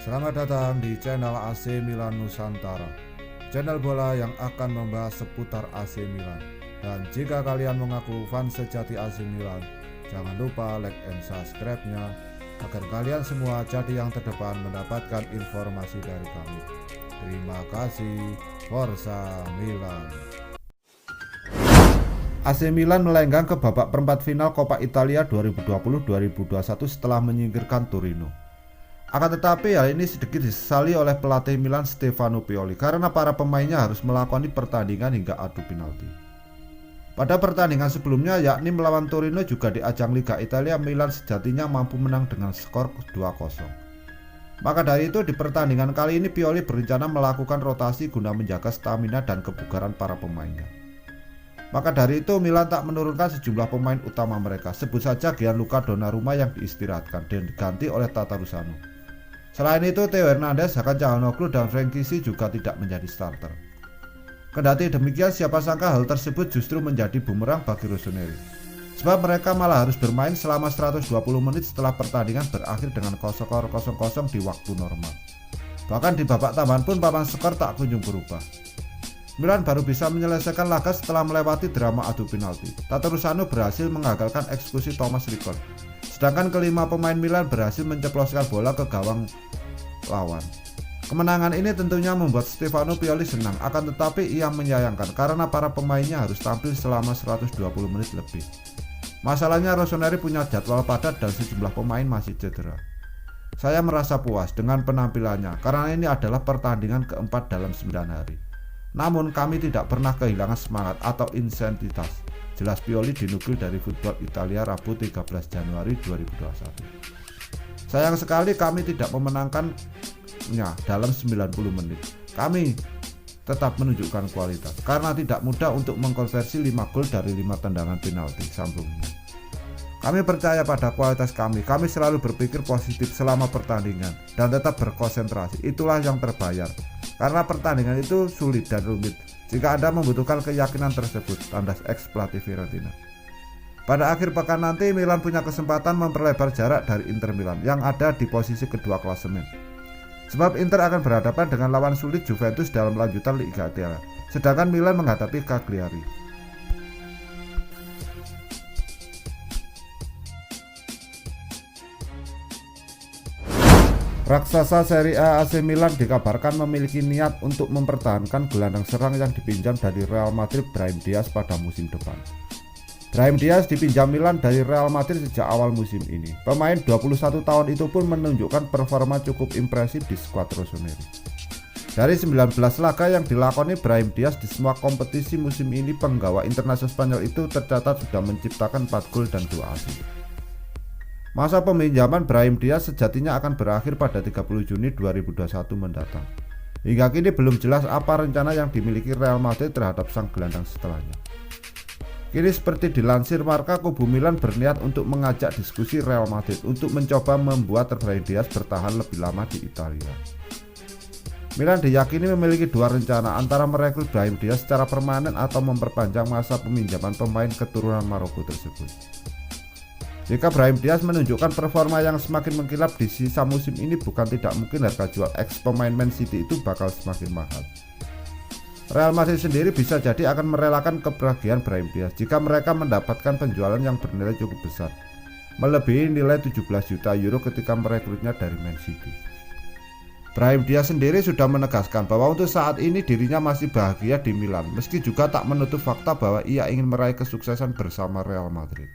Selamat datang di channel AC Milan Nusantara, channel bola yang akan membahas seputar AC Milan. Dan jika kalian mengaku fans sejati AC Milan, jangan lupa like and subscribe-nya agar kalian semua jadi yang terdepan mendapatkan informasi dari kami. Terima kasih, Forza Milan. AC Milan melenggang ke babak perempat final Coppa Italia 2020-2021 setelah menyingkirkan Torino. Akan tetapi hal ini sedikit disesali oleh pelatih Milan Stefano Pioli karena para pemainnya harus melakoni pertandingan hingga adu penalti. Pada pertandingan sebelumnya yakni melawan Torino juga di ajang Liga Italia, Milan sejatinya mampu menang dengan skor 2-0. Maka dari itu di pertandingan kali ini Pioli berencana melakukan rotasi guna menjaga stamina dan kebugaran para pemainnya. Maka dari itu Milan tak menurunkan sejumlah pemain utama mereka. Sebut saja Gianluca Donnarumma yang diistirahatkan dan diganti oleh Tatarusanu. Selain itu Theo Hernandez, Hakan Calhanoglu dan Frank Kessié juga tidak menjadi starter. Kendati demikian, siapa sangka hal tersebut justru menjadi bumerang bagi Rossoneri. Sebab mereka malah harus bermain selama 120 menit setelah pertandingan berakhir dengan skor 0-0 di waktu normal. Bahkan di babak tambahan pun papan skor tak kunjung berubah. Milan baru bisa menyelesaikan laga setelah melewati drama adu penalti. Tatarusanu berhasil mengagalkan eksekusi Thomas Rickard, sedangkan kelima pemain Milan berhasil menceploskan bola ke gawang lawan. Kemenangan ini tentunya membuat Stefano Pioli senang, akan tetapi ia menyayangkan karena para pemainnya harus tampil selama 120 menit lebih. Masalahnya Rossoneri punya jadwal padat dan sejumlah pemain masih cedera. Saya merasa puas dengan penampilannya karena ini adalah pertandingan keempat dalam 9 hari. Namun kami tidak pernah kehilangan semangat atau intensitas, jelas Pioli dinukil dari Football Italia Rabu 13 Januari 2021. Sayang sekali kami tidak memenangkannya dalam 90 menit. Kami tetap menunjukkan kualitas karena tidak mudah untuk mengkonversi 5 gol dari 5 tendangan penalti, sambungnya. Kami percaya pada kualitas kami selalu berpikir positif selama pertandingan dan tetap berkonsentrasi. Itulah yang terbayar. Karena pertandingan itu sulit dan rumit. Jika Anda membutuhkan keyakinan tersebut, tandas ex pelatih Fiorentina. Pada akhir pekan nanti Milan punya kesempatan memperlebar jarak dari Inter Milan yang ada di posisi kedua klasemen. Sebab Inter akan berhadapan dengan lawan sulit Juventus dalam lanjutan Liga Italia, sedangkan Milan menghadapi Cagliari. Raksasa Serie A AC Milan dikabarkan memiliki niat untuk mempertahankan gelandang serang yang dipinjam dari Real Madrid Brahim Diaz pada musim depan. Brahim Diaz dipinjam Milan dari Real Madrid sejak awal musim ini. Pemain 21 tahun itu pun menunjukkan performa cukup impresif di skuad Rossoneri. Dari 19 laga yang dilakoni Brahim Diaz di semua kompetisi musim ini, penggawa internasional Spanyol itu tercatat sudah menciptakan 4 gol dan 2 assist. Masa peminjaman Brahim Diaz sejatinya akan berakhir pada 30 Juni 2021 mendatang. Hingga kini belum jelas apa rencana yang dimiliki Real Madrid terhadap sang gelandang setelahnya. Kini seperti dilansir Marca, kubu Milan berniat untuk mengajak diskusi Real Madrid untuk mencoba membuat Brahim Diaz bertahan lebih lama di Italia. Milan diyakini memiliki dua rencana, antara merekrut Brahim Diaz secara permanen atau memperpanjang masa peminjaman pemain keturunan Maroko tersebut. Jika Brahim Diaz menunjukkan performa yang semakin mengkilap di sisa musim ini, bukan tidak mungkin harga jual ex pemain Man City itu bakal semakin mahal. Real Madrid sendiri bisa jadi akan merelakan kepergian Brahim Diaz jika mereka mendapatkan penjualan yang bernilai cukup besar, melebihi nilai 17 juta euro ketika merekrutnya dari Man City. Brahim Diaz sendiri sudah menegaskan bahwa untuk saat ini dirinya masih bahagia di Milan, meski juga tak menutup fakta bahwa ia ingin meraih kesuksesan bersama Real Madrid.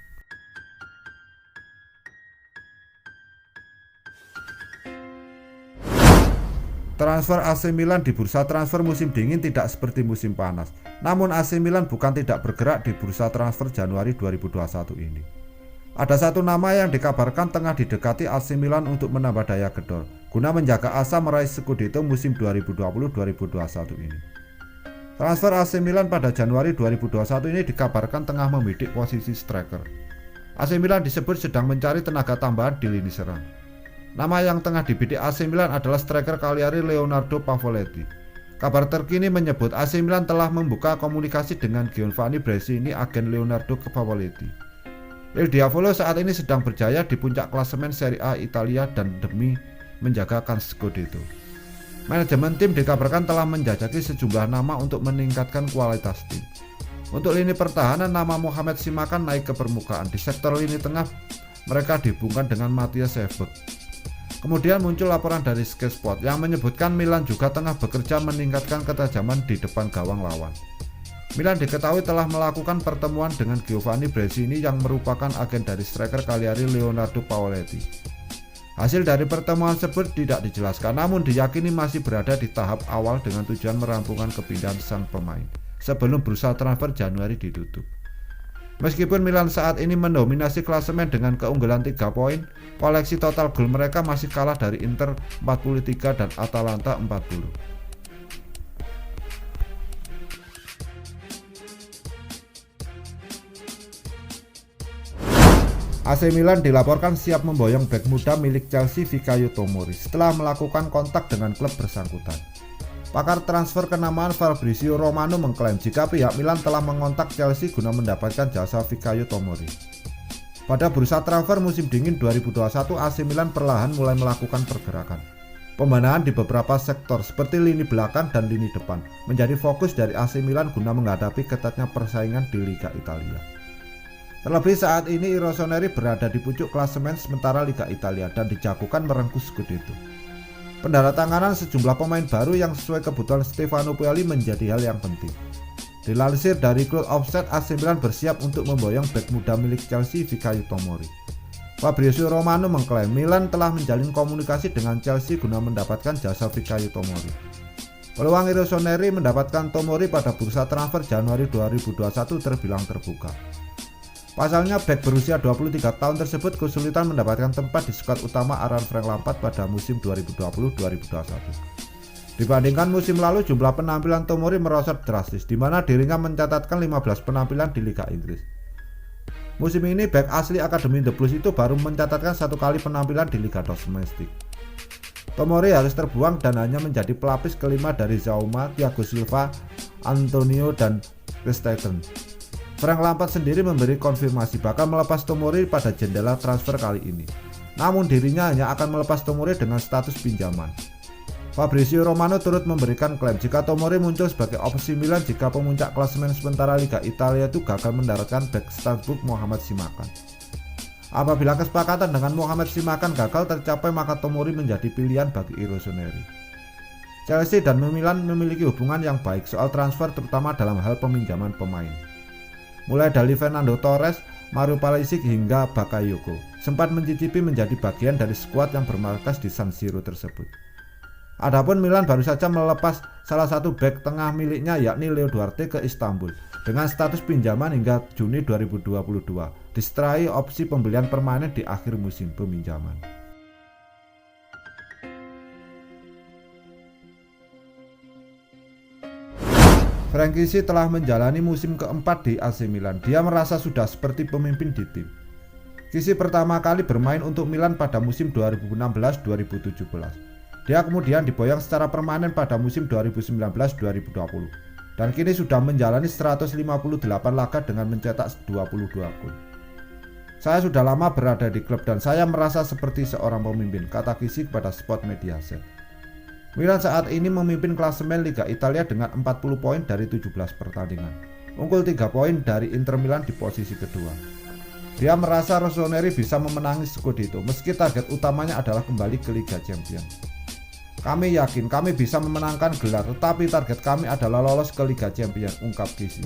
Transfer AC Milan di bursa transfer musim dingin tidak seperti musim panas. Namun AC Milan bukan tidak bergerak di bursa transfer Januari 2021 ini. Ada satu nama yang dikabarkan tengah didekati AC Milan untuk menambah daya gedor, guna menjaga asa meraih Scudetto musim 2020-2021 ini. Transfer AC Milan pada Januari 2021 ini dikabarkan tengah membidik posisi striker. AC Milan disebut sedang mencari tenaga tambahan di lini serang. Nama yang tengah dibidik AC Milan adalah striker Cagliari Leonardo Pavoletti. Kabar terkini menyebut AC Milan telah membuka komunikasi dengan Giovanni Bresini, agen Leonardo Pavoletti. Il Diavolo saat ini sedang berjaya di puncak klasemen Serie A Italia dan demi menjagakan Scudetto. Manajemen tim dikabarkan telah menjajaki sejumlah nama untuk meningkatkan kualitas tim. Untuk lini pertahanan, nama Mohamed Simakan naik ke permukaan. Di sektor lini tengah, mereka dihubungkan dengan Matthias Sebek. Kemudian muncul laporan dari Sky Sport yang menyebutkan Milan juga tengah bekerja meningkatkan ketajaman di depan gawang lawan. Milan diketahui telah melakukan pertemuan dengan Giovanni Bresini yang merupakan agen dari striker Cagliari Leonardo Pavoletti. Hasil dari pertemuan tersebut tidak dijelaskan, namun diyakini masih berada di tahap awal dengan tujuan merampungkan kepindahan sang pemain sebelum bursa transfer Januari ditutup. Meskipun Milan saat ini mendominasi klasemen dengan keunggulan 3 poin, koleksi total gol mereka masih kalah dari Inter 43 dan Atalanta 40. AC Milan dilaporkan siap memboyong bek muda milik Chelsea Fikayo Tomori setelah melakukan kontak dengan klub bersangkutan. Pakar transfer kenamaan Fabrizio Romano mengklaim jika pihak Milan telah mengontak Chelsea guna mendapatkan jasa Fikayo Tomori. Pada bursa transfer musim dingin 2021, AC Milan perlahan mulai melakukan pergerakan. Pembenahan di beberapa sektor seperti lini belakang dan lini depan menjadi fokus dari AC Milan guna menghadapi ketatnya persaingan di Liga Italia. Terlebih saat ini Rossoneri berada di pucuk klasemen sementara Liga Italia dan dijagokan merengkuh Scudetto. Pendatanganan sejumlah pemain baru yang sesuai kebutuhan Stefano Pioli menjadi hal yang penting. Dilansir dari Goal Offset, AC Milan bersiap untuk memboyong bek muda milik Chelsea Fikayo Tomori. Fabrizio Romano mengklaim Milan telah menjalin komunikasi dengan Chelsea guna mendapatkan jasa Fikayo Tomori. Peluang Rossoneri mendapatkan Tomori pada bursa transfer Januari 2021 terbilang terbuka. Pasalnya, bek berusia 23 tahun tersebut kesulitan mendapatkan tempat di skuad utama arahan Frank Lampard pada musim 2020-2021. Dibandingkan musim lalu, jumlah penampilan Tomori merosot drastis, di mana dirinya mencatatkan 15 penampilan di Liga Inggris. Musim ini, bek asli Akademi The Blues itu baru mencatatkan 1 kali penampilan di Liga Domestik. Tomori harus terbuang dan hanya menjadi pelapis kelima dari Zouma, Thiago Silva, Antonio, dan Christensen. Frank Lampard sendiri memberi konfirmasi bakal melepas Tomori pada jendela transfer kali ini. Namun dirinya hanya akan melepas Tomori dengan status pinjaman. Fabrizio Romano turut memberikan klaim jika Tomori muncul sebagai opsi Milan jika pemuncak klasemen sementara Liga Italia itu gagal mendaratkan bek Strasbourg Mohamed Simakan. Apabila kesepakatan dengan Mohamed Simakan gagal tercapai, maka Tomori menjadi pilihan bagi Rossoneri. Chelsea dan Milan memiliki hubungan yang baik soal transfer, terutama dalam hal peminjaman pemain. Mulai dari Fernando Torres, Mario Pulisic hingga Bakayoko sempat mencicipi menjadi bagian dari skuad yang bermarkas di San Siro tersebut. Adapun Milan baru saja melepas salah satu bek tengah miliknya yakni Leo Duarte ke Istanbul dengan status pinjaman hingga Juni 2022, disertai opsi pembelian permanen di akhir musim peminjaman. Frank Kessié telah menjalani musim keempat di AC Milan. Dia merasa sudah seperti pemimpin di tim. Kessié pertama kali bermain untuk Milan pada musim 2016-2017. Dia kemudian diboyong secara permanen pada musim 2019-2020 dan kini sudah menjalani 158 laga dengan mencetak 22 gol. Saya sudah lama berada di klub dan saya merasa seperti seorang pemimpin, kata Kessié kepada Sport Mediaset. Milan saat ini memimpin klasemen Liga Italia dengan 40 poin dari 17 pertandingan, unggul 3 poin dari Inter Milan di posisi kedua. Dia merasa Rossoneri bisa memenangi Scudetto meski target utamanya adalah kembali ke Liga Champions. Kami yakin kami bisa memenangkan gelar, tetapi target kami adalah lolos ke Liga Champions, ungkap Kessié.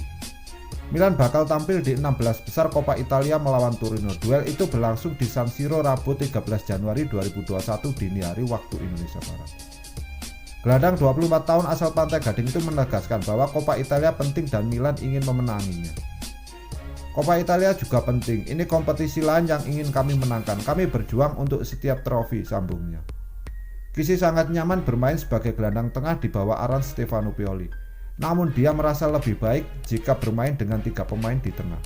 Milan bakal tampil di 16 besar Coppa Italia melawan Torino. Duel itu berlangsung di San Siro Rabu 13 Januari 2021 dini hari waktu Indonesia Barat. Gelandang 24 tahun asal Pantai Gading itu menegaskan bahwa Coppa Italia penting dan Milan ingin memenanginya. Coppa Italia juga penting, ini kompetisi lain yang ingin kami menangkan, kami berjuang untuk setiap trofi, sambungnya. Kessié sangat nyaman bermain sebagai gelandang tengah di bawah arahan Stefano Pioli. Namun dia merasa lebih baik jika bermain dengan 3 pemain di tengah.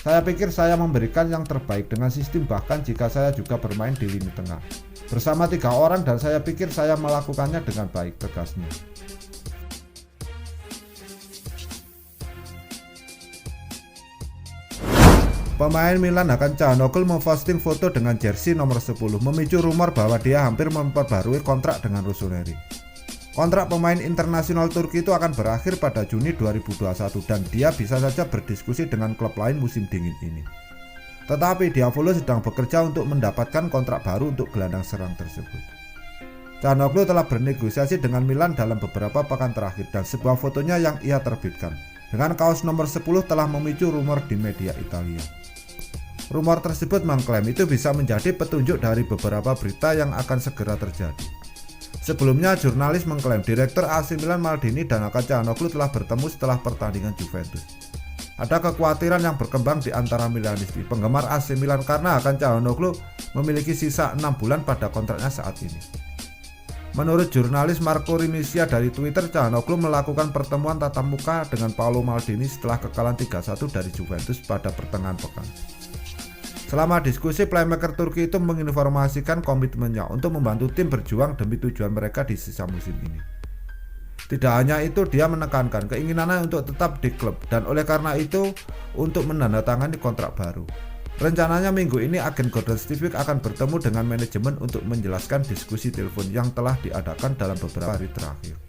Saya pikir saya memberikan yang terbaik dengan sistem bahkan jika saya juga bermain di lini tengah. Bersama 3 orang dan saya pikir saya melakukannya dengan baik, tegasnya. Pemain Milan Hakan Çalhanoğlu memposting foto dengan jersey nomor 10, memicu rumor bahwa dia hampir memperbarui kontrak dengan Rossoneri. Kontrak pemain internasional Turki itu akan berakhir pada Juni 2021 dan dia bisa saja berdiskusi dengan klub lain musim dingin ini. Tetapi Diavolo sedang bekerja untuk mendapatkan kontrak baru untuk gelandang serang tersebut. Çalhanoğlu telah bernegosiasi dengan Milan dalam beberapa pekan terakhir dan sebuah fotonya yang ia terbitkan dengan kaos nomor 10 telah memicu rumor di media Italia. Rumor tersebut mengklaim itu bisa menjadi petunjuk dari beberapa berita yang akan segera terjadi. Sebelumnya, jurnalis mengklaim Direktur AC Milan Maldini dan Hakan Çalhanoğlu telah bertemu setelah pertandingan Juventus. Ada kekhawatiran yang berkembang di antara Milanisti, penggemar AC Milan, karena Hakan Çalhanoğlu memiliki sisa 6 bulan pada kontraknya saat ini. Menurut jurnalis Marco Rimisia dari Twitter, Çalhanoğlu melakukan pertemuan tatap muka dengan Paolo Maldini setelah kekalahan 3-1 dari Juventus pada pertengahan pekan. Selama diskusi, playmaker Turki itu menginformasikan komitmennya untuk membantu tim berjuang demi tujuan mereka di sisa musim ini. Tidak hanya itu, dia menekankan keinginannya untuk tetap di klub dan oleh karena itu untuk menandatangani kontrak baru. Rencananya minggu ini agen Gordon Stivik akan bertemu dengan manajemen untuk menjelaskan diskusi telepon yang telah diadakan dalam beberapa hari terakhir.